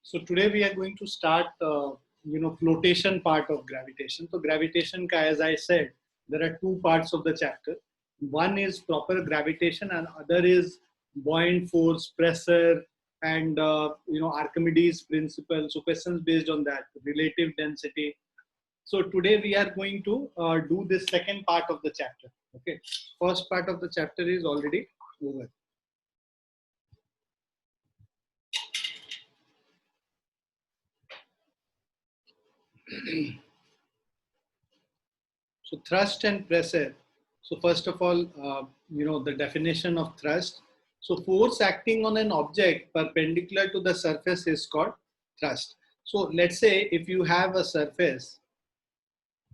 So today we are going to start, flotation part of gravitation. So gravitation, as I said, there are two parts of the chapter. One is proper gravitation, and other is buoyant force, pressure, and Archimedes principle. So questions based on that, relative density. So today we are going to do this second part of the chapter. Okay, first part of the chapter is already over. So thrust and pressure. So first of all, the definition of thrust. So force acting on an object perpendicular to the surface is called thrust. So let's say if you have a surface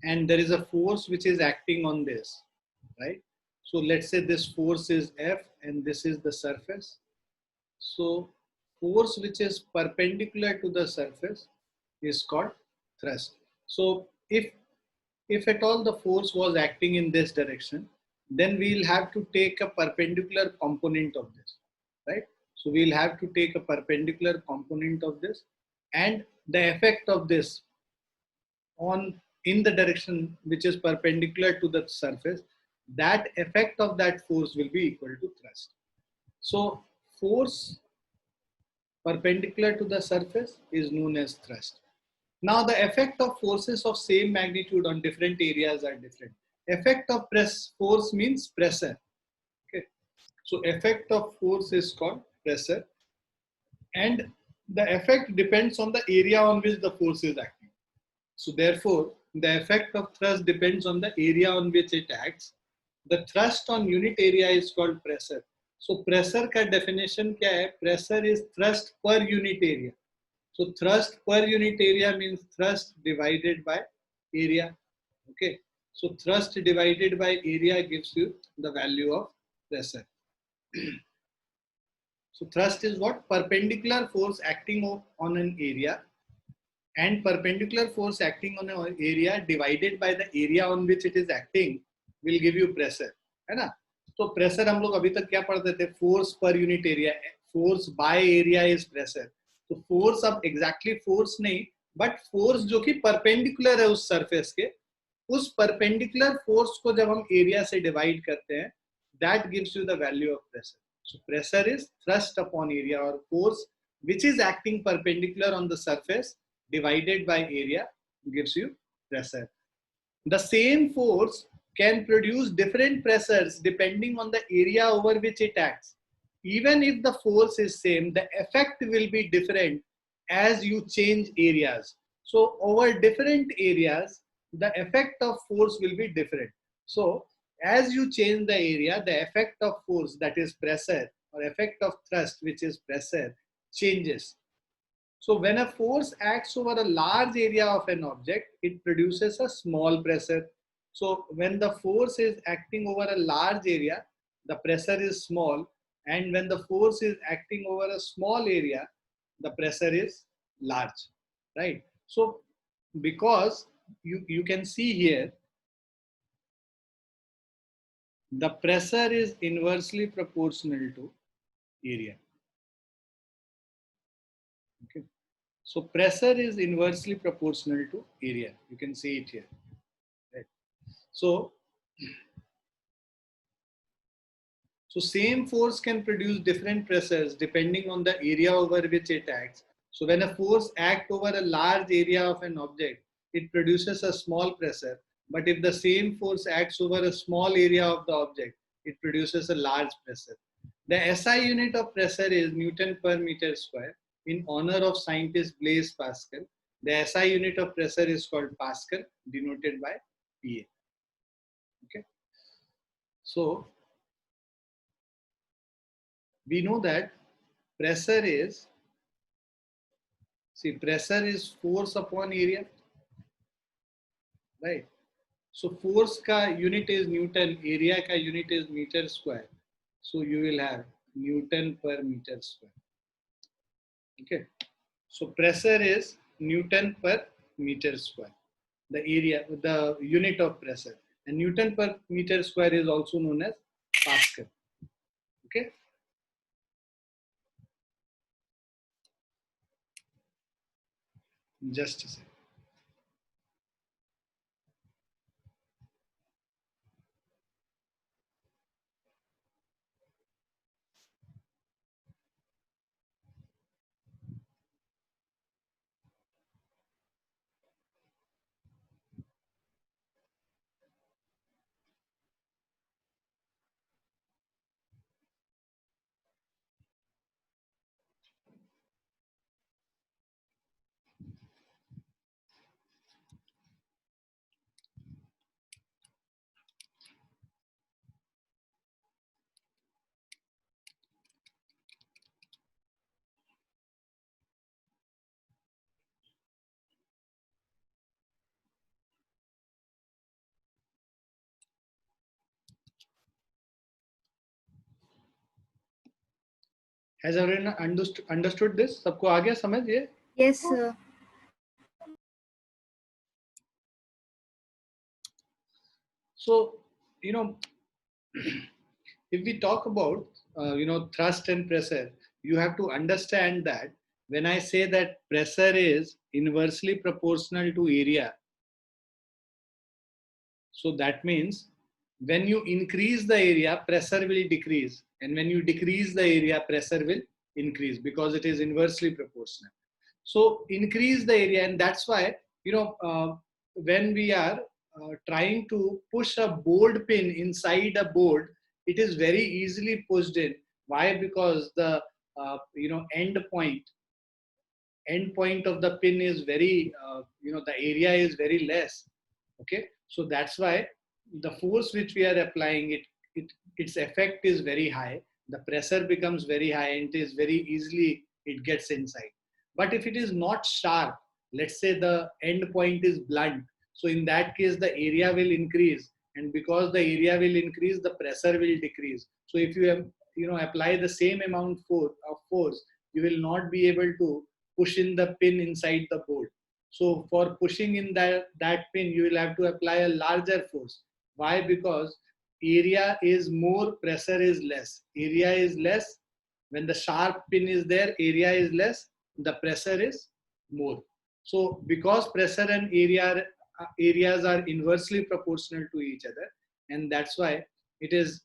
and there is a force which is acting on this, right? So let's say this force is F and this is the surface. So force which is perpendicular to the surface is called thrust. So if at all the force was acting in this direction, then we'll have to take a perpendicular component of this, right? So we'll have to take a perpendicular component of this, and the effect of this on in the direction which is perpendicular to the surface, that effect of that force will be equal to thrust. So force perpendicular to the surface is known as thrust. Now the effect of forces of same magnitude on different areas are different. Effect of force means pressure. Okay. So effect of force is called pressure, and the effect depends on the area on which the force is acting. So therefore, the effect of thrust depends on the area on which it acts. The thrust on unit area is called pressure. So pressure का definition क्या है? Pressure is thrust per unit area. So thrust per unit area means thrust divided by area. Okay. So thrust divided by area gives you the value of pressure. So thrust is what? Perpendicular force acting on an area, and perpendicular force acting on an area divided by the area on which it is acting will give you pressure, है ना? तो pressure हम लोग अभी तक क्या पढ़ते थे? Force per unit area, force by area is pressure. तो फोर्स अब एग्जैक्टली फोर्स नहीं, बट फोर्स जो कि परपेंडिकुलर है उस सरफेस के, उस परपेंडिकुलर फोर्स को जब हम एरिया से डिवाइड करते हैं, that gives you the value of pressure. So pressure is thrust upon area, और force which is acting perpendicular on the surface divided by area gives you pressure. The same force can produce different pressures depending on the area over which it acts. Even if the force is same, the effect will be different as you change areas. So over different areas, the effect of force will be different. So as you change the area, the effect of force, that is pressure, or effect of thrust, which is pressure, changes. So when a force acts over a large area of an object, it produces a small pressure. So when the force is acting over a large area, the pressure is small, and when the force is acting over a small area, the pressure is large, right? So because you can see here, the pressure is inversely proportional to area. Okay. So pressure is inversely proportional to area. You can see it here. Right. So same force can produce different pressures depending on the area over which it acts. So when a force acts over a large area of an object, it produces a small pressure. But if the same force acts over a small area of the object, it produces a large pressure. The SI unit of pressure is Newton per meter square. In honor of scientist Blaise Pascal, the SI unit of pressure is called Pascal, denoted by PA. Okay. So we know that pressure is, pressure is force upon area, right? So force ka unit is Newton, area ka unit is meter square. So you will have Newton per meter square. Okay. So pressure is Newton per meter square, the area, the unit of pressure. And Newton per meter square is also known as Pascal. Okay. Just a second. Has everyone understood this? सबको आ गया समझ ये? Yes, sir. So, if we talk about, thrust and pressure, you have to understand that when I say that pressure is inversely proportional to area, so that means when you increase the area, pressure will decrease. And when you decrease the area, pressure will increase because it is inversely proportional. So increase the area, and that's why, when we are trying to push a board pin inside a board, it is very easily pushed in. Why? Because the end point of the pin is very, the area is very less. Okay, so that's why the force which we are applying, its effect is very high. The pressure becomes very high, and it is very easily it gets inside. But if it is not sharp, let's say the end point is blunt, so in that case the area will increase, and because the area will increase, the pressure will decrease. So if you have, apply the same amount of force, you will not be able to push in the pin inside the board. So for pushing in that pin, you will have to apply a larger force. Why? Because area is more, pressure is less. Area is less. When the sharp pin is there, area is less, the pressure is more. So because pressure and areas are inversely proportional to each other, and that's why it is,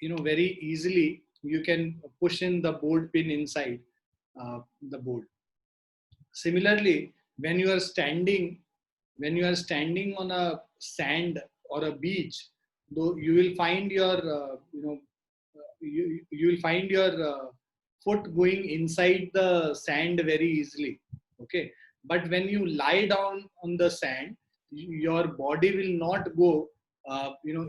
very easily you can push in the board pin inside the board. Similarly, when you are standing on a sand or a beach, though you will find your you will find your foot going inside the sand very easily. Okay, but when you lie down on the sand, your body will not go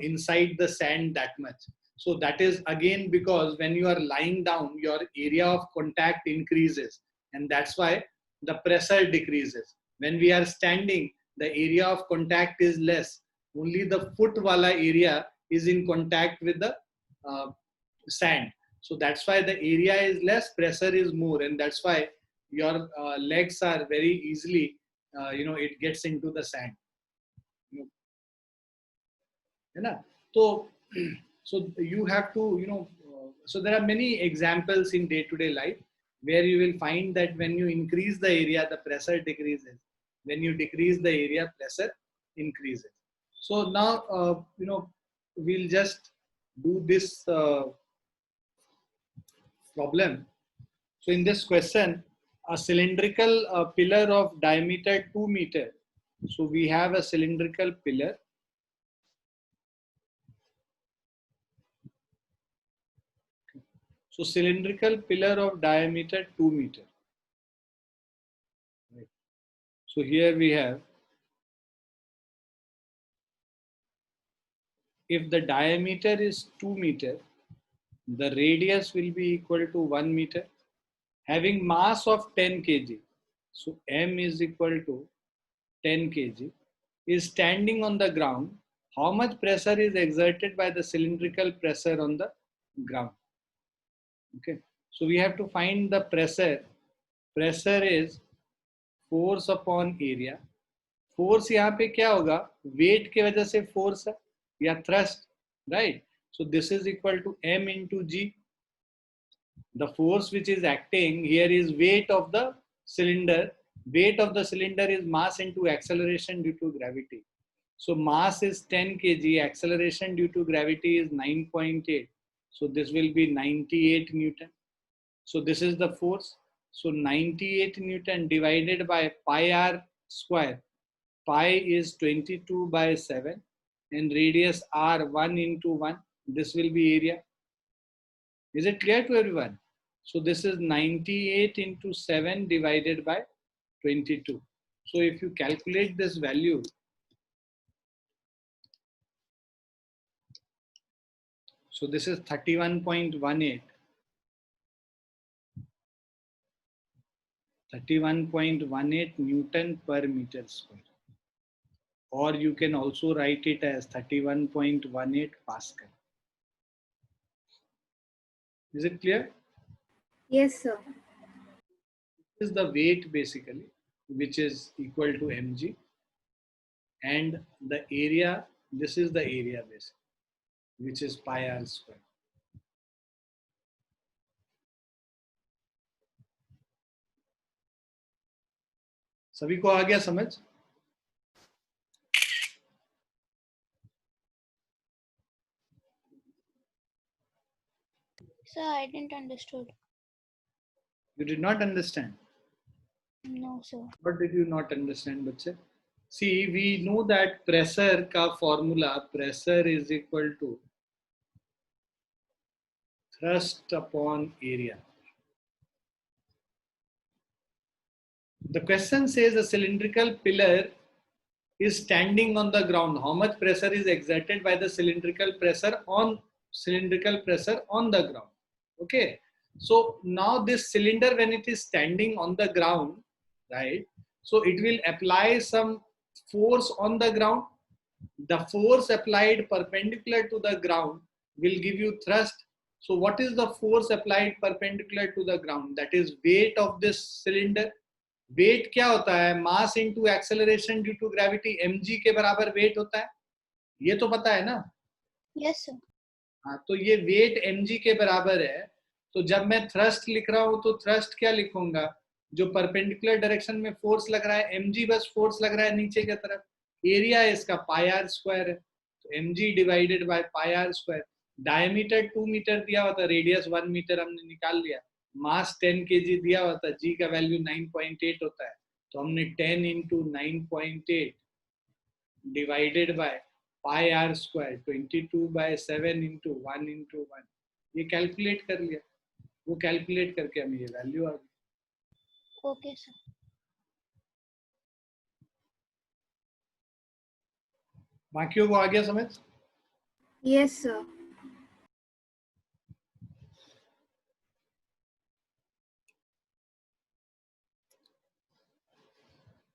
inside the sand that much. So that is again because when you are lying down, your area of contact increases, and that's why the pressure decreases. When we are standing, the area of contact is less. Only the foot wala area is in contact with the uh, sand. So that's why the area is less, pressure is more, and that's why your legs are very easily, it gets into the sand. You know? So, so you have to, so there are many examples in day-to-day life where you will find that when you increase the area, the pressure decreases. When you decrease the area, pressure increases. So now, we'll just do this problem. So in this question, a cylindrical pillar of diameter 2 meter. So we have a cylindrical pillar. So cylindrical pillar of diameter 2 meter. Right. So here we have, if the diameter is 2 meter, the radius will be equal to 1 meter, having mass of 10 kg. So M is equal to 10 kg, is standing on the ground. How much pressure is exerted by the cylindrical pressure on the ground? Okay, so we have to find the pressure. Pressure is force upon area. Force यहाँ पे क्या होगा, wait के वजह से force है या thrust, right? So this is equal to m into g. The force which is acting here is weight of the cylinder Weight of the cylinder is mass into acceleration due to gravity. So mass is 10 kg, acceleration due to gravity is 9.8. So this will be 98 Newton. So this is the force. So 98 Newton divided by pi r square. Pi is 22 by 7 and radius r 1 into 1. This will be area. Is it clear to everyone? So this is 98 into 7 divided by 22. So if you calculate this value, so this is 31.18, 31.18 Newton per meter square. Or you can also write it as 31.18 Pascal. Is it clear? Yes, sir. This is the weight basically, which is equal to mg, and the area, this is the area basically, which is pi r square. सभी को आ गया समझ? Sir, I didn't understood. You did not understand. No, sir. What did you not understand, बच्चे? See, we know that pressure का formula, pressure is equal to thrust upon area. The question says a cylindrical pillar is standing on the ground. How much pressure is exerted by the cylindrical pressure on the ground? Okay. So now this cylinder, when it is standing on the ground, right? So it will apply some force on the ground. The force applied perpendicular to the ground will give you thrust. So what is the force applied perpendicular to the ground? That is weight of this cylinder. Weight क्या होता है? Mass into acceleration due to gravity, mg के बराबर wait होता है, ये तो पता है ना? Yes, sir. हाँ, तो ये वेट mg के बराबर है. तो जब मैं थ्रस्ट लिख रहा हूं तो थ्रस्ट क्या लिखूंगा? जो परपेंडिकुलर डायरेक्शन में फोर्स लग रहा है, mg बस फोर्स लग रहा है नीचे की तरफ. एरिया इसका पाई आर स्क्वायर है, तो mg divided by pi R square. Diameter 2 metre दिया हुआ था, रेडियस 1 मीटर हमने निकाल लिया. मास 10 केजी दिया हुआ था, जी का वैल्यू 9.8 होता है, तो हमने 10 into 9.8 divided by pi R square 22 by 7 into 1 into 1, ये कैलकुलेट कर लिया. वो कैलकुलेट करके हमें ये वैल्यू आ गई. Okay, sir. बाकियों को आ गया समझ? Yes, sir.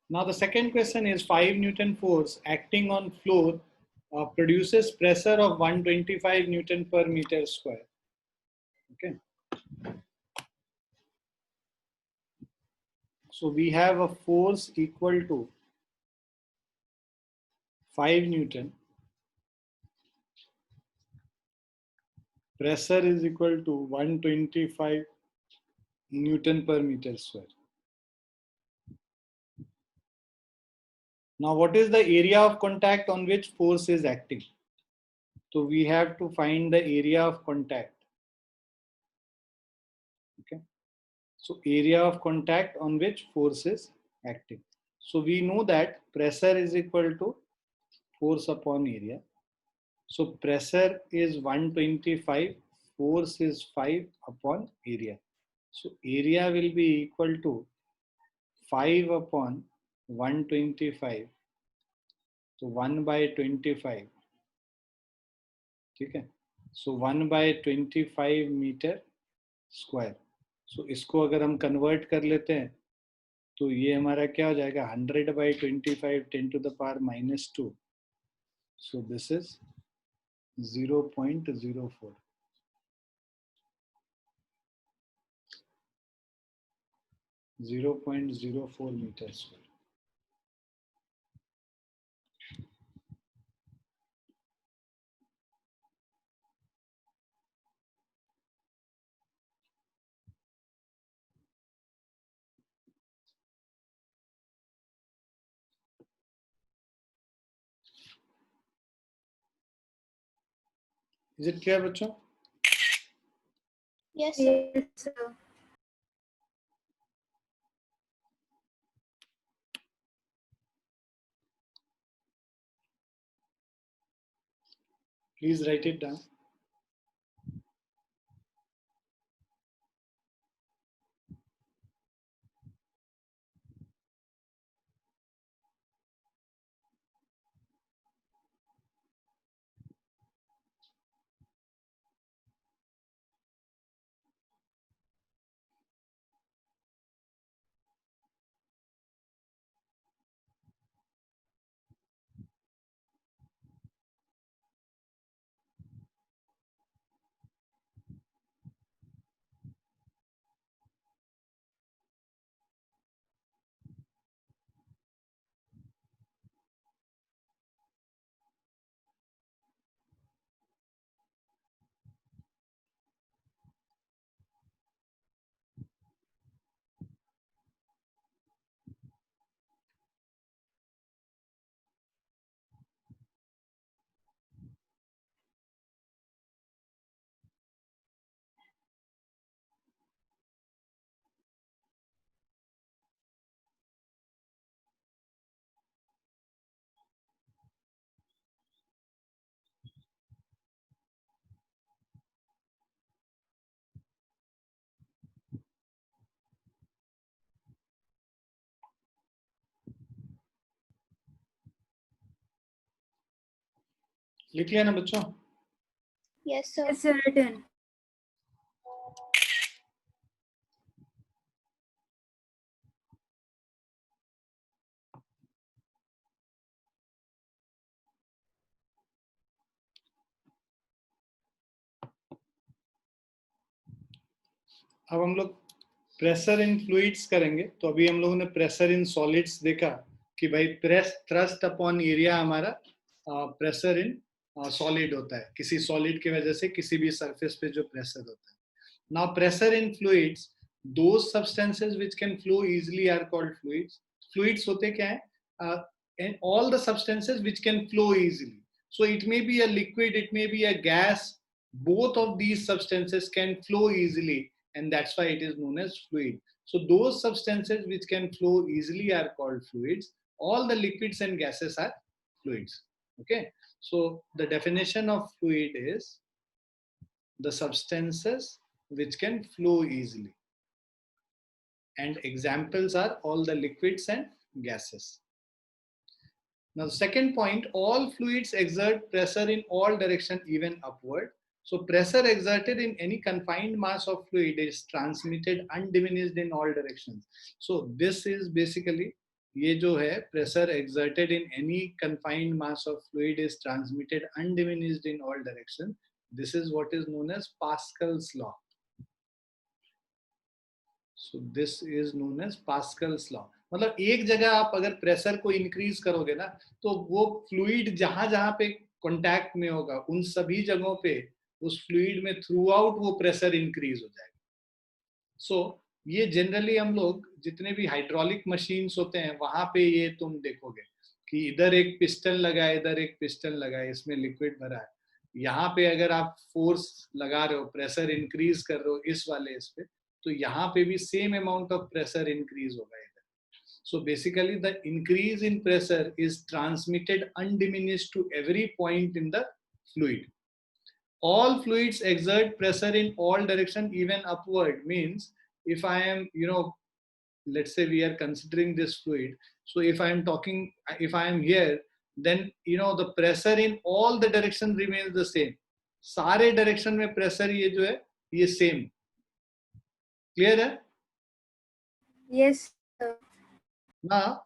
Now the second question is 5 Newton force acting on floor produces pressure of 125 Newton per meter square. Okay. So we have a force equal to 5 Newton. Pressure is equal to 125 Newton per meter square. Now what is the area of contact on which force is acting? So we have to find the area of contact. Okay. So area of contact on which force is acting. So we know that pressure is equal to force upon area. So pressure is 125, force is 5 upon area. So area will be equal to 5 upon 125. So 1 by 25. ठीक है? So 1 by 25 meter square. So इसको अगर हम convert कर लेते हैं तो ये हमारा क्या हो जाएगा? 100 by 25 10 to the power minus 2. So this is 0.04. 0.04 meters square. Is it clear, बच्चों? Yes, sir. Yes, sir. Please write it down. लिख लिया ना बच्चों? Yes, sir. Yes, sir. Written. अब हम लोग प्रेशर इन फ्लूइड्स करेंगे। तो अभी हम लोगों ने प्रेशर इन सॉलिड्स देखा कि भाई थ्रस्ट अपॉन एरिया हमारा प्रेशर इन सॉलिड होता है, किसी सॉलिड की वजह से किसी भी सरफेस पे जो प्रेशर होता है। Now pressure in fluids, those substances which can flow easily are called fluids. Fluids होते क्या है? And all the substances which can flow easily, so it may be a liquid, it may be a gas, both of these substances can flow easily, and that's why it is known as fluid. So those substances which can flow easily are called fluids. All the liquids and gases are fluids. Okay, so the definition of fluid is the substances which can flow easily, and examples are all the liquids and gases. Now the second point, all fluids exert pressure in all direction, even upward. So pressure exerted in any confined mass of fluid is transmitted undiminished in all directions. So this is basically, ये जो है pressure exerted in any confined mass of fluid is transmitted undiminished in all directions. This is what is known as Pascal's law. So this is known as Pascal's law. मतलब एक जगह आप अगर pressure को increase करोगे ना, तो वो फ्लूइड जहां जहां पे कांटेक्ट में होगा उन सभी जगहों पे उस फ्लूइड में थ्रू आउट वो प्रेशर इंक्रीज हो जाएगा. सो ये जनरली हम लोग जितने भी हाइड्रोलिक मशीन्स होते हैं वहां पे ये तुम देखोगे कि इधर एक पिस्टन लगा है, इधर एक पिस्टन लगा है, इसमें लिक्विड भरा है. यहाँ पे अगर आप फोर्स लगा रहे हो, प्रेशर इंक्रीज कर रहे हो इस वाले इस पे, तो यहाँ पे भी same amount of pressure increase होगा इधर. So basically the increase in pressure is transmitted undiminished to every point in the fluid. All fluids exert pressure in all direction, even upward. Means if I am, let's say we are considering this fluid. So if I am talking, if I am here, then the pressure in all the direction remains the same. सारे direction में pressure ये जो है ये same. Clear है? Yes, sir. Now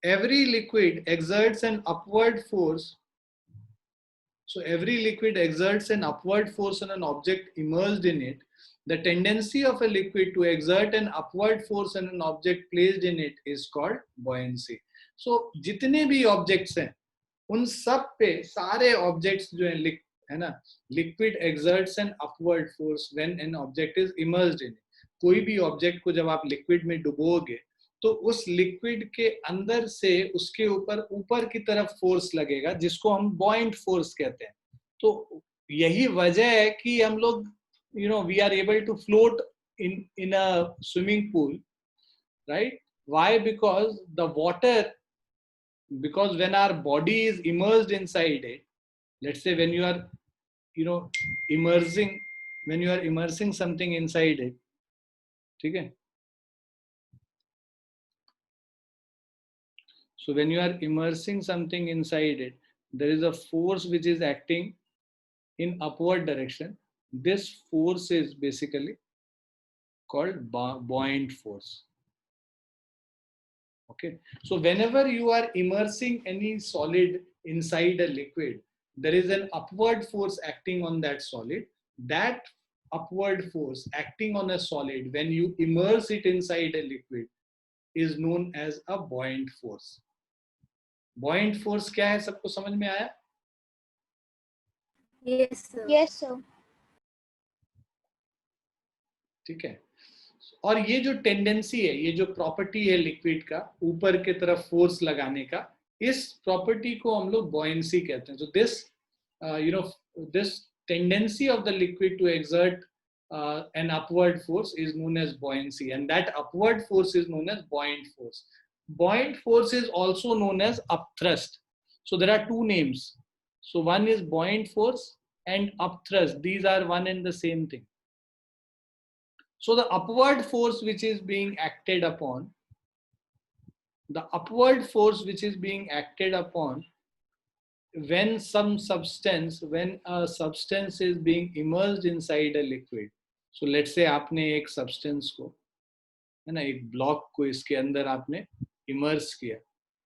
every liquid exerts an upward force. So every liquid exerts an upward force on an object immersed in it. The tendency of a liquid to exert an upward force on an object placed in it is called buoyancy. So जितने भी objects हैं उन सब पे सारे objects जो है ना, liquid exerts an upward force when an object is immersed in it. कोई भी object को जब आप liquid में डुबोगे तो उस लिक्विड के अंदर से उसके ऊपर की तरफ फोर्स लगेगा जिसको हम बॉइंट फोर्स कहते हैं. तो यही वजह है कि हम लोग we are able to float in a swimming pool, right? Why? Because the water, because when our body is immersed inside it, let's say when you are you know immersing when you are immersing something inside it, ठीक है? So when you are immersing something inside it, there is a force which is acting in upward direction. This force is basically called buoyant force. Okay, so whenever you are immersing any solid inside a liquid, there is an upward force acting on that solid. That upward force acting on a solid, when you immerse it inside a liquid, is known as a buoyant force. Buoyant force क्या है? सबको समझ में आया? Yes, sir. Yes, sir. ठीक है. और ये जो टेंडेंसी है, ये जो प्रॉपर्टी है लिक्विड का ऊपर की तरफ फोर्स लगाने का, इस प्रॉपर्टी को हम लोग बॉयंसी कहते हैं. So this tendency of the liquid to exert an upward force is known as buoyancy, and that upward force is known as buoyant force. Buoyant force is also known as upthrust. So there are two names. So one is buoyant force and upthrust. These are one and the same thing. So the upward force which is being acted upon, when a substance is being immersed inside a liquid. So let's say आपने एक substance को, है ना, एक block को इसके अंदर आपने इमर्स किया.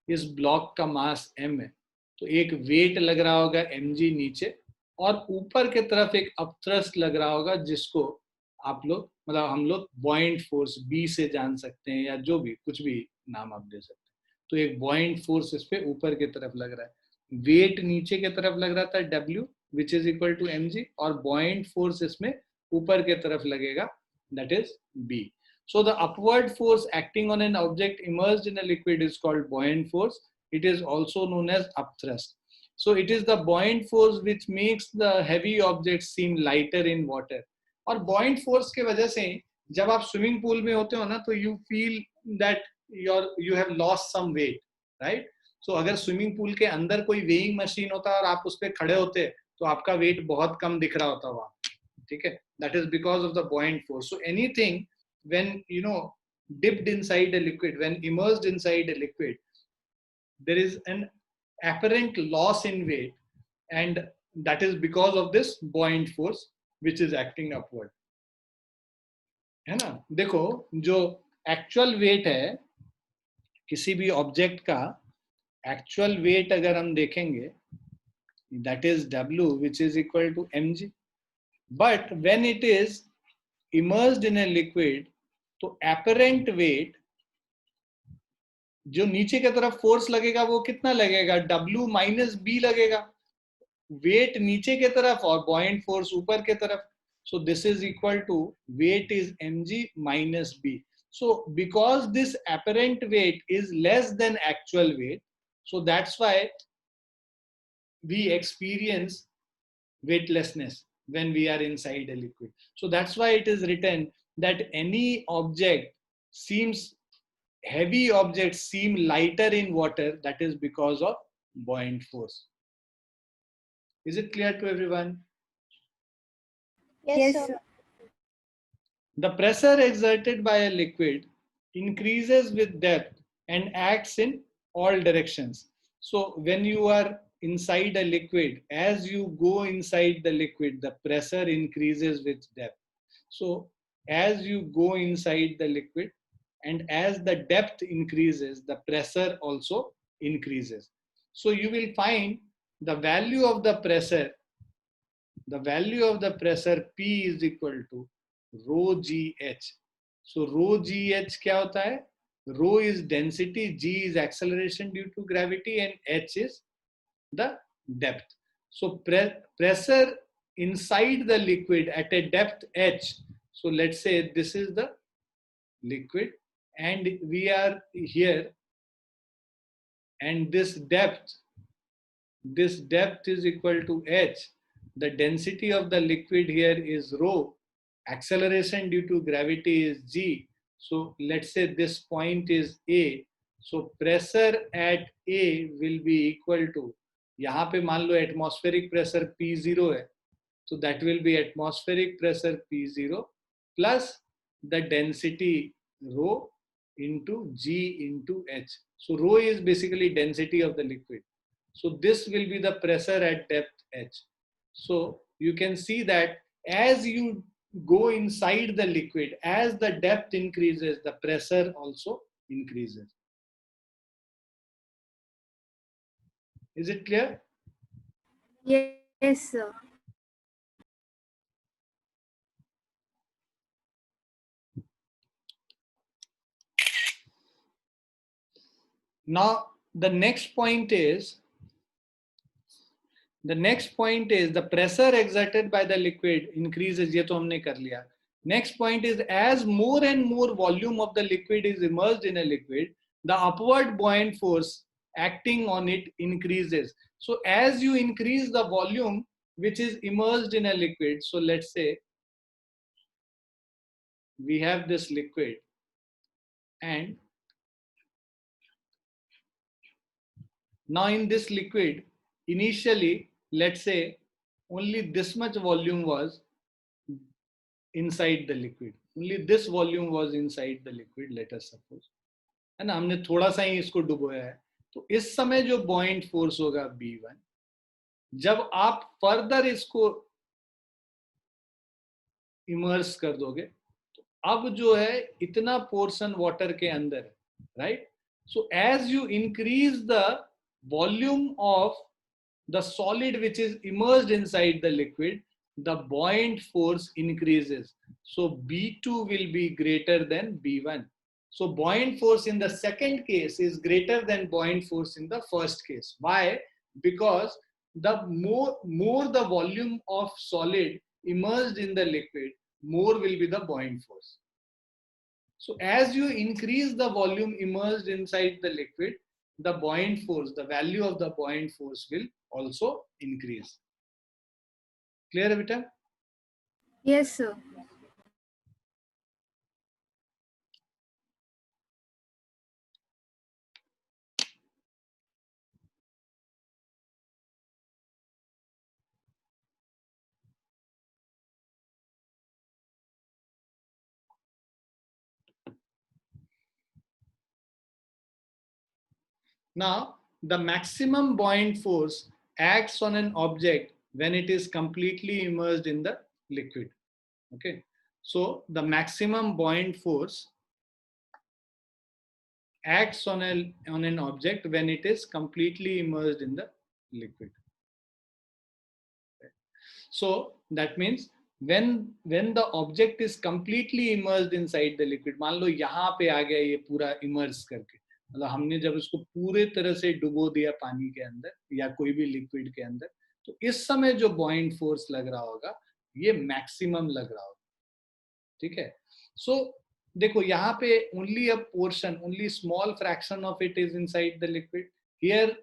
इस ब्लॉक का मास m है, तो एक वेट लग रहा होगा mg नीचे, और ऊपर के तरफ एक अपथ्रस्ट लग रहा होगा, जिसको आप लोग मतलब हम लोग बॉयंट फोर्स B से जान सकते हैं, या जो भी कुछ भी नाम आप दे सकते हैं. तो एक बॉयंट फोर्स इस पे ऊपर की तरफ लग रहा है, वेट नीचे की तरफ लग रहा था W which is equal to mg, और बॉयंट फोर्स इसमें ऊपर की तरफ लगेगा, that is B. So the upward force acting on an object immersed in a liquid is called buoyant force. It is also known as upthrust. So it is the buoyant force which makes the heavy objects seem lighter in water. और buoyant force के वजह से जब आप swimming pool में होते हो ना, तो you feel that you have lost some weight, right? So अगर स्विमिंग पूल के अंदर कोई वेइंग मशीन होता और आप उस पर खड़े होते, तो आपका वेट बहुत कम दिख रहा होता वहां. ठीक है? That is because of the buoyant force. So anything when dipped inside a liquid, when immersed inside a liquid, there is an apparent loss in weight, and that is because of this buoyant force which is acting upward. है ना? देखो, जो actual wait है किसी भी object का, actual wait अगर हम देखेंगे, that is W which is equal to mg. But when it is immersed in a liquid, तो apparent weight जो नीचे की तरफ फोर्स लगेगा वो कितना लगेगा? W माइनस B लगेगा. वेट नीचे की तरफ और buoyant फोर्स ऊपर की तरफ. So this is equal to weight is mg minus B. So because this apparent weight is less than actual weight, so that's why we experience weightlessness when we are inside a liquid. So that's why it is written that any object seems, heavy objects seem lighter in water, that is because of buoyant force. Is it clear to everyone? Yes, Yes, sir. sir. The pressure exerted by a liquid increases with depth and acts in all directions. So when you are inside a liquid, as you go inside the liquid, the pressure increases with depth. So as you go inside the liquid, and as the depth increases, the pressure also increases. So you will find the value of the pressure P is equal to rho GH. So rho GH क्या होता है? Rho is density, G is acceleration due to gravity, and H is the depth. So pressure inside the liquid at a depth H. So let's say this is the liquid and we are here, and this depth is equal to H. the density of the liquid here is rho, acceleration due to gravity is g. So let's say this point is A. So pressure at A will be equal to, यहाँ पे मान लो atmospheric pressure P0 है, so that will be atmospheric pressure P0 plus the density rho into G into H. So rho is basically density of the liquid. So this will be the pressure at depth H. So you can see that as you go inside the liquid, as the depth increases, the pressure also increases. Is it clear? Yes, sir. Now the next point is the pressure exerted by the liquid increases. ये तो हमने कर लिया. Next point is, as more and more volume of the liquid is immersed in a liquid, the upward buoyant force acting on it increases. So as you increase the volume which is immersed in a liquid, so let's say we have this liquid and now in this liquid, initially, let's say only this much volume was inside the liquid. Only this volume was inside the liquid, let us suppose. है ना, हमने थोड़ा सा ही इसको डुबोया है. तो इस समय जो buoyant force होगा B1, जब आप फर्दर इसको इमर्स कर दोगे, तो अब जो है इतना पोर्शन वाटर के अंदर है, right? So as you increase the volume of the solid which is immersed inside the liquid, the buoyant force increases. So B2 will be greater than B1. So buoyant force in the second case is greater than buoyant force in the first case. Why? Because the more the volume of solid immersed in the liquid, more will be the buoyant force. So as you increase the volume immersed inside the liquid, the buoyant force, the value of the buoyant force will also increase. Clear, beta? Yes, sir. Now, the maximum buoyant force acts on an object when it is completely immersed in the liquid. Okay. So the maximum buoyant force acts on an object when it is completely immersed in the liquid. So that means when the object is completely immersed inside the liquid, मान लो यहाँ पे आ गया ये पूरा immerse करके, मतलब हमने जब इसको पूरे तरह से डुबो दिया पानी के अंदर या कोई भी लिक्विड के अंदर, तो इस समय जो buoyant force लग रहा होगा ये मैक्सिमम लग रहा होगा. ठीक है? सो देखो यहाँ पे only a portion, only small fraction of it is inside the liquid. Here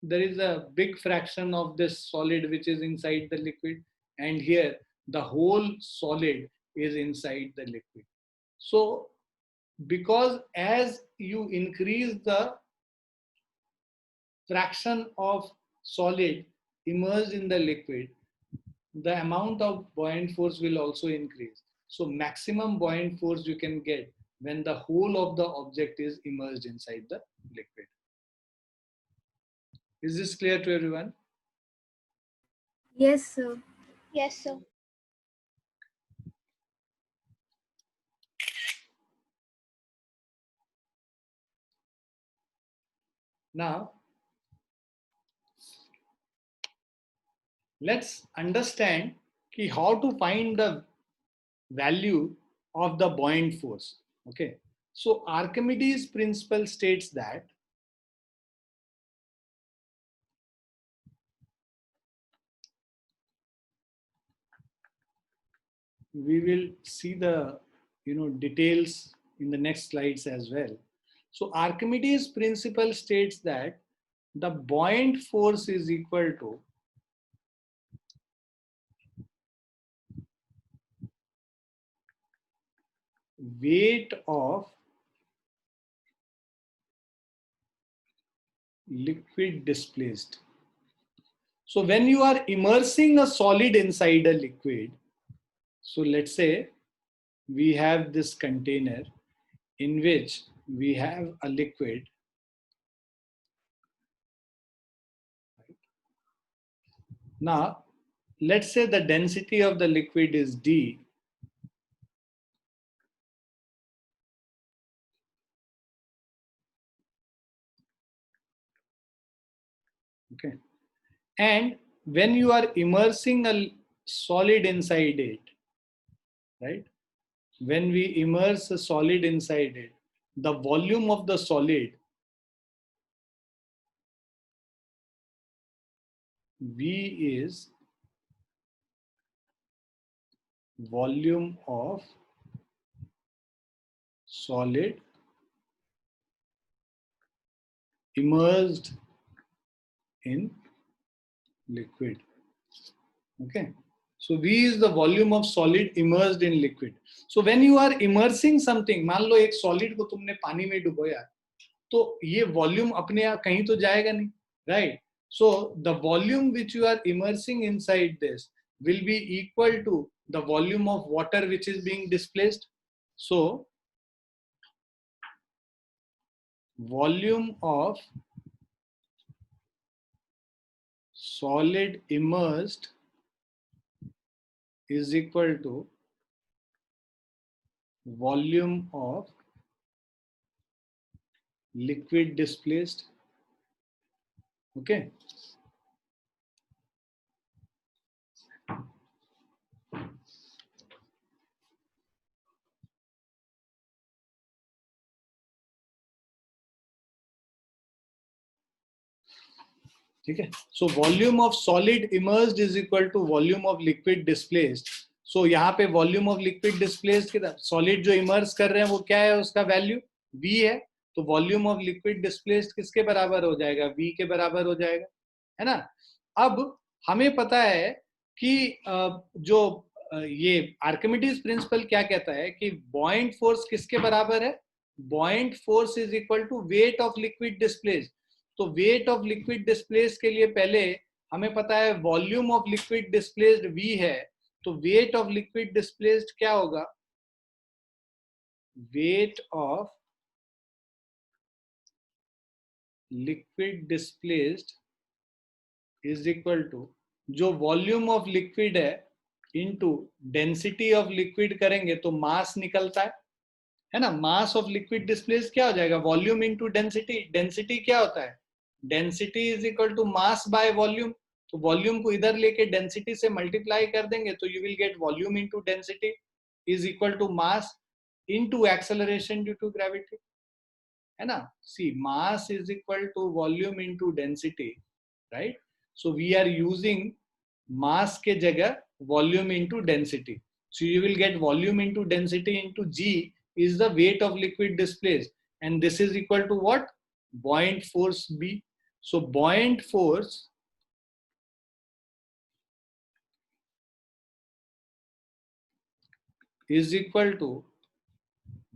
there is a big fraction of this solid which is inside the liquid, and here the whole solid is inside the liquid. So because as you increase the fraction of solid immersed in the liquid, the amount of buoyant force will also increase. So maximum buoyant force you can get when the whole of the object is immersed inside the liquid. Is this clear to everyone? Yes, sir. Yes, sir. Now, let's understand how to find the value of the buoyant force. Okay, so Archimedes' principle states that we will see the details in the next slides as well. So Archimedes' principle states that the buoyant force is equal to weight of liquid displaced. So when you are immersing a solid inside a liquid, so let's say we have this container in which we have a liquid. Now, let's say the density of the liquid is D. Okay. And when you are immersing a solid inside it, right? When we immerse a solid inside it, the volume of the solid V is volume of solid immersed in liquid. Okay. So V is the volume of solid immersed in liquid. So when you are immersing something, मान लो एक solid को तुमने पानी में डुबोया, तो ये volume अपने आप कहीं तो जाएगा नहीं, right? So the volume which you are immersing inside this will be equal to the volume of water which is being displaced. So volume of solid immersed is equal to volume of liquid displaced. Okay. ठीक है. So volume of solid immersed is equal to volume of liquid displaced. So यहाँ पे volume of liquid displaced कितना, solid जो immerse कर रहे हैं वो क्या है, उसका value V है. तो volume of liquid displaced किसके बराबर हो जाएगा, V के बराबर हो जाएगा, है ना. अब हमें पता है कि जो ये आर्किमिडीज प्रिंसिपल क्या कहता है कि buoyant force किसके बराबर है, buoyant force is equal to weight of liquid displaced. तो वेट ऑफ लिक्विड डिस्प्लेस के लिए पहले हमें पता है volume of liquid displaced V है. तो वेट ऑफ लिक्विड डिस्प्लेस्ड क्या होगा, weight of liquid displaced is equal to जो वॉल्यूम ऑफ लिक्विड है इनटू डेंसिटी ऑफ लिक्विड करेंगे तो मास निकलता है ना. मास ऑफ लिक्विड डिस्प्लेस्ड क्या हो जाएगा, वॉल्यूम इनटू डेंसिटी. डेंसिटी क्या होता है, density is equal to mass by volume. तो वॉल्यूम को इधर लेके डेंसिटी से मल्टीप्लाई कर देंगे तो you will get volume into density is equal to mass into acceleration due to gravity, है ना. See mass is equal to volume into density, right. So we are using mass के जगह volume into density. So you will get volume into density into G is the weight of liquid displaced, and this is equal to what, buoyant force B. So buoyant force is equal to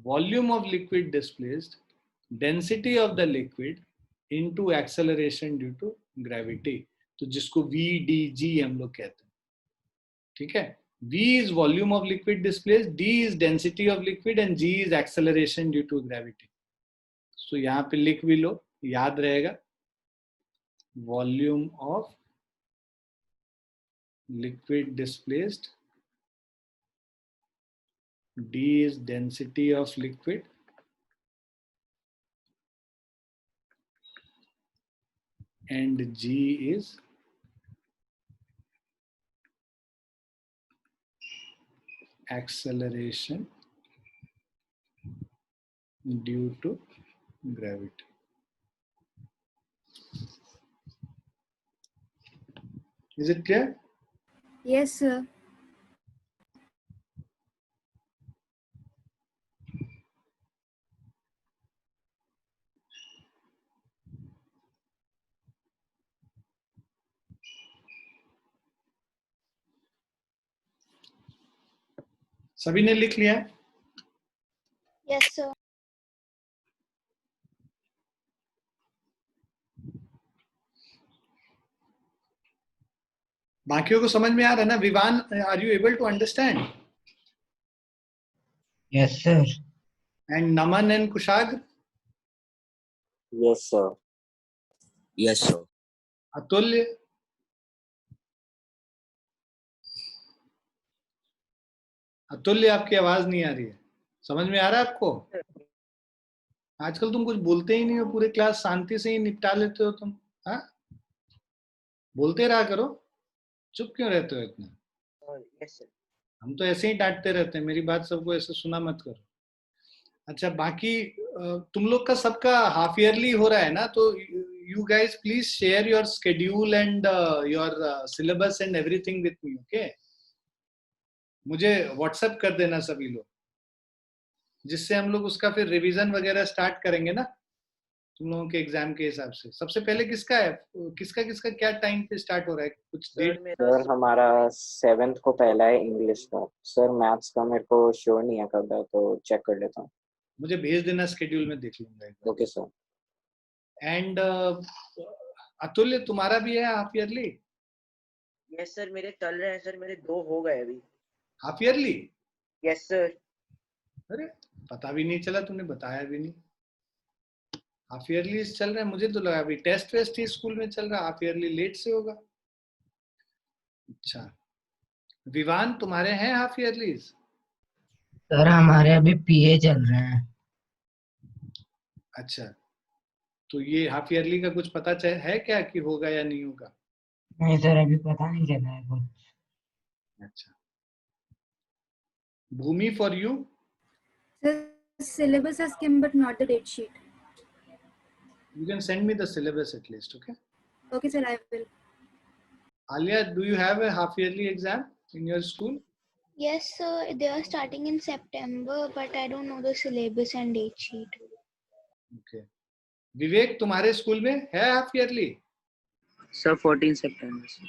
volume of liquid displaced, density of the liquid into acceleration due to gravity. तो जिसको VdG हम लोग कहते हैं, ठीक है. V is volume of liquid displaced, D is density of liquid and G is acceleration due to gravity. So यहाँ पे लिख भी लो, याद रहेगा. Volume of liquid displaced, D is density of liquid and G is acceleration due to gravity. Is it clear? Yes, sir. सभी ने लिख लिया है? बाकियों को समझ में आ रहा है ना? Vivaan, are you able to understand? Yes, sir. And Naman and Kushagra? Yes, sir. Yes, sir. अतुल्य? अतुल्य, आपकी आवाज नहीं आ रही है। समझ में आ रहा है आपको? आजकल तुम कुछ बोलते ही नहीं हो, पूरे क्लास शांति से ही निपटा लेते हो तुम। हाँ, बोलते रहा करो, चुप क्यों रहते हो इतना? Yes, sir. हम तो ऐसे ही डांटते रहते हैं, मेरी बात सबको ऐसे सुना मत करो। अच्छा, बाकी तुम लोग का सबका हाफ ईयरली हो रहा है ना, तो you guys please share your schedule and your syllabus and everything with me, okay? मुझे व्हाट्सएप कर देना सभी लोग, जिससे हम लोग उसका फिर रिवीजन वगैरह स्टार्ट करेंगे ना तुम लोगों के एग्जाम के हिसाब से। सबसे पहले किसका है, किसका किसका क्या टाइम पे स्टार्ट हो रहा है, कुछ डेट? सर हमारा 7th को पहला है इंग्लिश का। सर मैथ्स का मेरे को श्योर नहीं है कब है, तो चेक कर लेता हूँ। मुझे भेज देना, स्केड्यूल में देख लूंगा एक बार। Okay sir. एंड अतुल्य, तुम्हारा भी है हाफ ईयरली? यस सर, मेरे चल रहे हैं सर, मेरे 2 हो गए अभी। Half yearly? Yes sir. अरे, पता भी नहीं चला, तुमने बताया भी नहीं। हाफ ईयरली चल रहा है, मुझे तो लगा अभी टेस्ट वेस्ट ही स्कूल में चल रहा है, हाफ ईयरली लेट से होगा। अच्छा, विवान, तुम्हारे हैं हाफ ईयरली? सर हमारे अभी पीए चल रहे हैं। अच्छा, तो ये हाफ ईयरली का कुछ पता है क्या कि होगा या नहीं होगा? नहीं सर, अभी पता नहीं चला है कुछ। अच्छा, Bhumi, for you? Sir, syllabus has come but not the date sheet. You can send me the syllabus at least, okay? Okay, sir, I will. Alia, do you have a half yearly exam in your school? Yes, sir. They are starting in September, but I don't know the syllabus and date sheet. Okay. विवेक, तुम्हारे school में है half yearly? Sir 14 सितंबर से।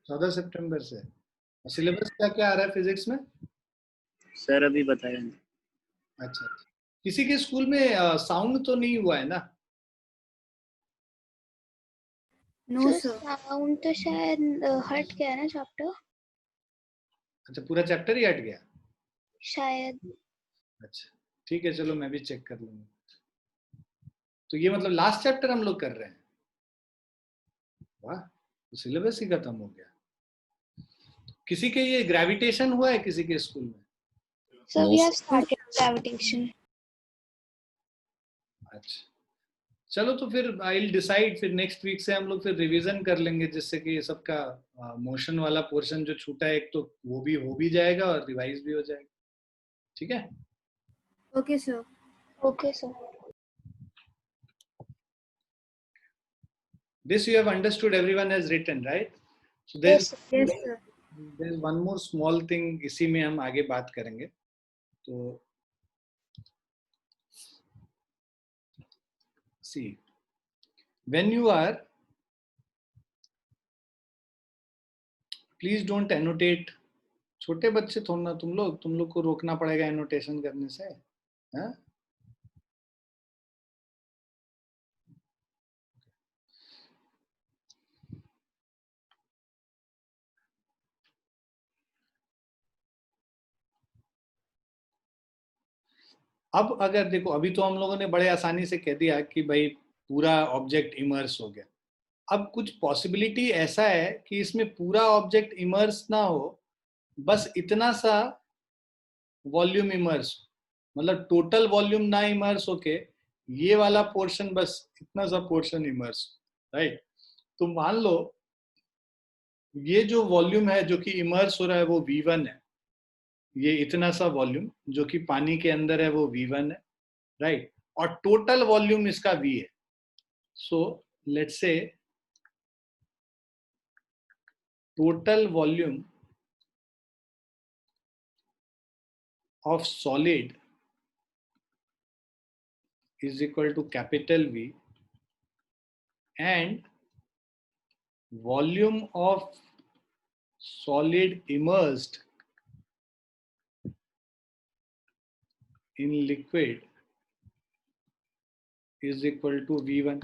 14 सितंबर से। Syllabus क्या क्या आ रहा है physics में? सर अभी बताया नहीं। अच्छा, किसी के स्कूल में साउंड तो नहीं हुआ है ना? No, So sir. sound तो शायद हट गया ना चैप्टर, अच्छा, पूरा चैप्टर ही हट गया? शायद। अच्छा, ठीक है, चलो मैं भी चेक कर लूंगा। तो ये मतलब लास्ट चैप्टर हम लोग कर रहे हैं? वाह, तो सिलेबस ही खत्म हो गया। किसी के ये ग्रेविटेशन हुआ है किसी के स्कूल में? So No, we have sir. started gravitation. अच्छा, चलो तो फिर आई विल डिसाइड, फिर नेक्स्ट वीक से हम लोग फिर रिवीजन कर लेंगे, जिससे कि ये सबका मोशन वाला पोर्शन जो छूटा है एक तो वो भी हो भी जाएगा और रिवाइज भी हो जाएगा। ठीक है? Okay, sir. Okay, sir. This you have understood, everyone has written, right? So Yes, sir. Yes, sir. there is one more small thing, इसी में हम आगे बात करेंगे। तो see, when you are, please don't annotate. छोटे बच्चे थोड़ा ना तुम लोग को रोकना पड़ेगा एनोटेशन करने से, हाँ? अब अगर देखो, अभी तो हम लोगों ने बड़े आसानी से कह दिया कि भाई पूरा ऑब्जेक्ट इमर्स हो गया। अब कुछ पॉसिबिलिटी ऐसा है कि इसमें पूरा ऑब्जेक्ट इमर्स ना हो, बस इतना सा वॉल्यूम इमर्स, मतलब टोटल वॉल्यूम ना इमर्स होके ये वाला पोर्शन, बस इतना सा पोर्शन इमर्स, राइट? तो मान लो ये जो वॉल्यूम है जो कि इमर्स हो रहा है वो V1 है, ये इतना सा वॉल्यूम जो कि पानी के अंदर है वो V1 है, राइट? और टोटल वॉल्यूम इसका V है। So let's say total volume of solid is equal to capital V, and volume of solid immersed in liquid is equal to V1,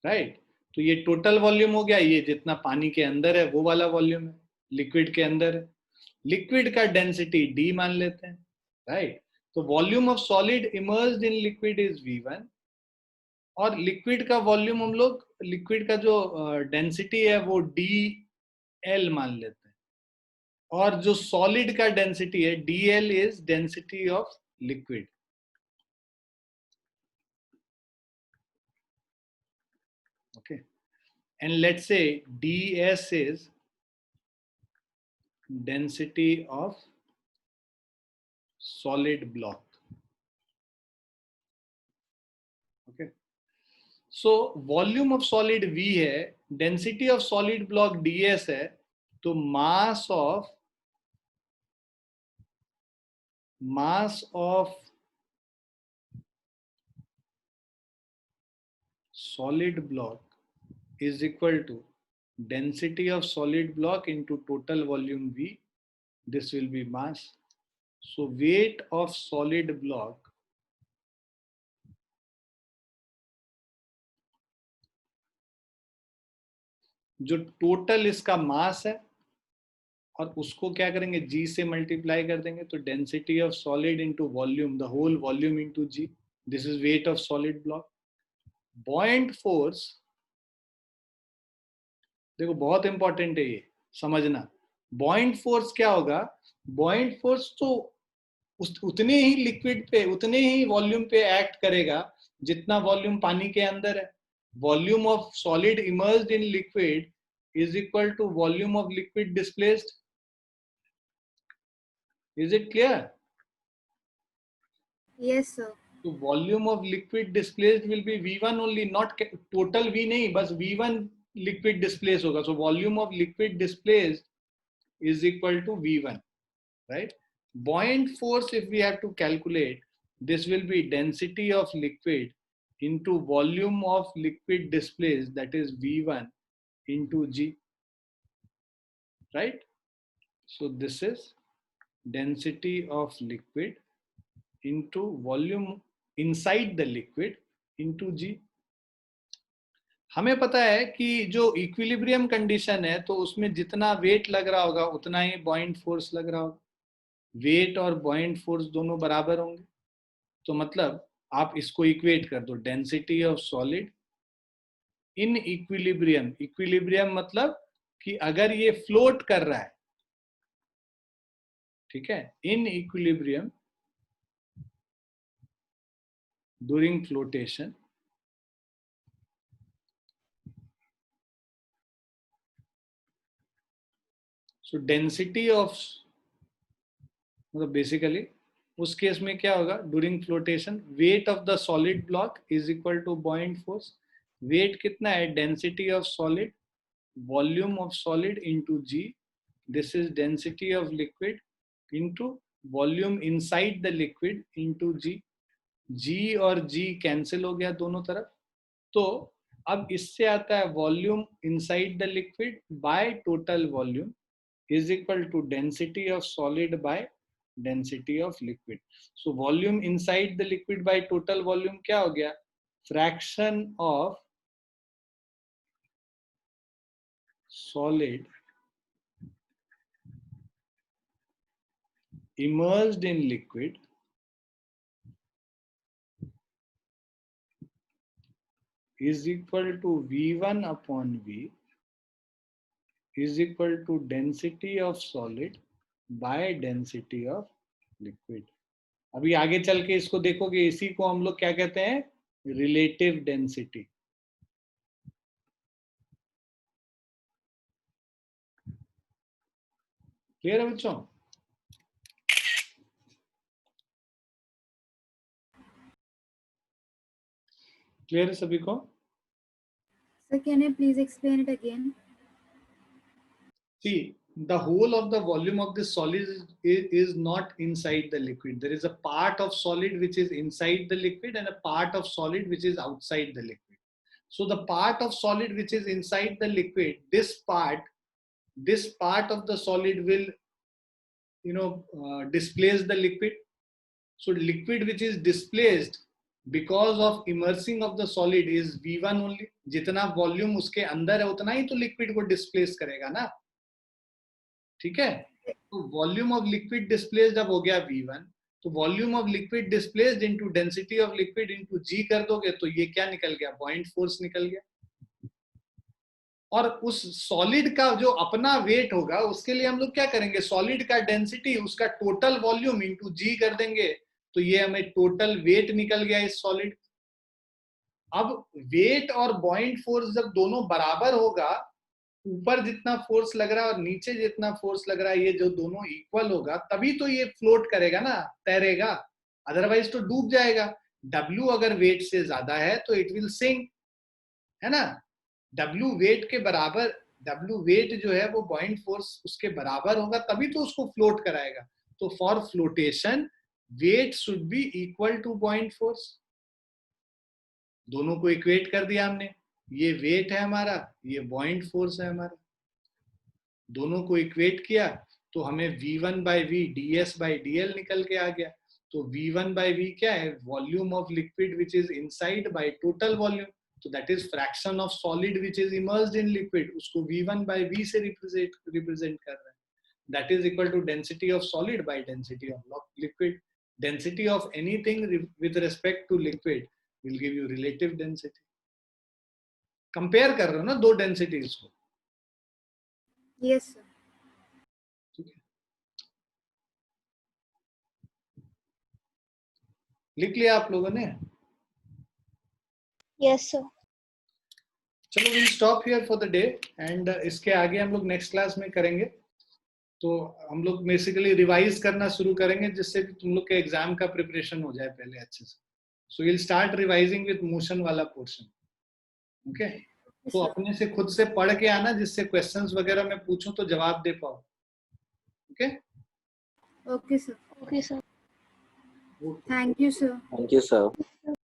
right? तो ये टोटल वॉल्यूम हो गया, ये जितना पानी के अंदर है वो वाला वॉल्यूम है, लिक्विड के अंदर है। लिक्विड का डेंसिटी d मान लेते हैं, राइट। तो volume of solid immersed in liquid is v1, और लिक्विड का वॉल्यूम हम लोग, लिक्विड का जो डेंसिटी है वो dl मान लेते हैं, और जो सॉलिड का डेंसिटी है dl is density of liquid. Okay, and let's say ds is density of solid block. Okay, so volume of solid v है, density of solid block ds है, तो mass of solid block is equal to density of solid block into total volume v. This will be mass. So weight of solid block जो total इसका मास है, और उसको क्या करेंगे g से मल्टीप्लाई कर देंगे, तो density of solid into volume, the whole volume into g, this is weight of solid block. Buoyant force, देखो बहुत इंपॉर्टेंट है ये समझना। बॉइंट फोर्स क्या होगा? बॉइंट फोर्स तो उतने ही लिक्विड पे, उतने ही वॉल्यूम पे एक्ट करेगा जितना वॉल्यूम पानी के अंदर है। Volume of solid immersed in liquid is equal to volume of liquid displaced. Is it clear? Yes, sir. तो volume of liquid displaced will be v1 only, not total v नहीं, बस v1 liquid displace होगा। So volume of liquid displaced is equal to v1, right? Buoyant force, if we have to calculate, this will be density of liquid into volume of liquid displaced, that is v1 into g, right? So this is density of liquid into volume inside the liquid into g. हमें पता है कि जो equilibrium condition है, तो उसमें जितना wait लग रहा होगा उतना ही बॉइंट फोर्स लग रहा होगा। वेट और बॉइंट फोर्स दोनों बराबर होंगे, तो मतलब आप इसको इक्वेट कर दो, density of solid in equilibrium. Equilibrium मतलब कि अगर ये फ्लोट कर रहा है, ठीक है, in equilibrium during flotation, so density of, मतलब बेसिकली उस केस में क्या होगा, during flotation weight of the solid block is equal to buoyant force. Weight कितना है? Density of solid, volume of solid into g, this is density of liquid into volume inside the liquid into g. G और g cancel हो गया दोनों तरफ, तो अब इससे आता है volume inside the liquid bye total volume is equal to density of solid by density of liquid. So volume inside the liquid by total volume क्या हो गया? Fraction of solid immersed in liquid is equal to V1 upon V is equal to density of solid by density of liquid. अभी आगे चल के इसको देखोगे, इसी को हम लोग क्या कहते हैं? Relative density. क्लियर है बच्चों? क्लियर है सभी को? Sir, can you please explain it again? See, the whole of the volume of this solid is not inside the liquid. There is a part of solid which is inside the liquid and a part of solid which is outside the liquid. So the part of solid which is inside the liquid, this part of the solid will, displace the liquid. So liquid which is displaced because of immersing of the solid is V1 only. जितना volume उसके अंदर है उतना ही तो liquid को displace करेगा ना, ठीक है। तो वॉल्यूम ऑफ लिक्विड डिस्प्लेस्ड अब हो गया V1, तो volume of liquid displaced into density of liquid into G कर दोगे तो ये क्या निकल गया, बॉइंट फोर्स निकल गया। और उस सॉलिड का जो अपना वेट होगा उसके लिए हम लोग क्या करेंगे, सॉलिड का डेंसिटी उसका टोटल वॉल्यूम इनटू G कर देंगे, तो ये हमें टोटल वेट निकल गया इस सॉलिड। अब वेट और बॉइंट फोर्स जब दोनों बराबर होगा, ऊपर जितना फोर्स लग रहा है और नीचे जितना फोर्स लग रहा है, ये जो दोनों इक्वल होगा तभी तो ये फ्लोट करेगा ना, तैरेगा, अदरवाइज तो डूब जाएगा। W अगर वेट से ज्यादा है तो इट विल सिंक, है ना। W वेट के बराबर, W वेट जो है वो बॉइंट फोर्स उसके बराबर होगा तभी तो उसको फ्लोट कराएगा। तो for flotation weight should be equal to buoyant force. दोनों को इक्वेट कर दिया हमने, ये वेट है हमारा, ये बॉइंट फोर्स है हमारा, दोनों को इक्वेट किया तो हमें V1 by V ds by dl निकल के आ गया। तो V1 by V क्या है, volume of liquid which is inside by total volume, तो that is fraction of solid which is immersed in liquid, उसको V1 by V से represent कर रहे हैं। That is equal to density of solid by density of liquid. Density of anything with respect to liquid will give you relative density. Compare कर रहे हो ना दो डेंसिटीज को, Yes, sir. ठीक है। लिख लिया आप लोगों ने? Yes, sir. चलो we'll stop here for the day and इसके आगे हम लोग नेक्स्ट क्लास में करेंगे। तो हम लोग बेसिकली रिवाइज करना शुरू करेंगे जिससे कि तुम लोग के एग्जाम का प्रिपरेशन हो जाए पहले अच्छे से। So we'll start revising with motion वाला पोर्शन, ओके। तो अपने से खुद से पढ़ के आना जिससे क्वेश्चंस वगैरह मैं पूछूं तो जवाब दे पाओ, okay. Okay, sir. Okay, sir. Thank you, sir. Thank you, sir.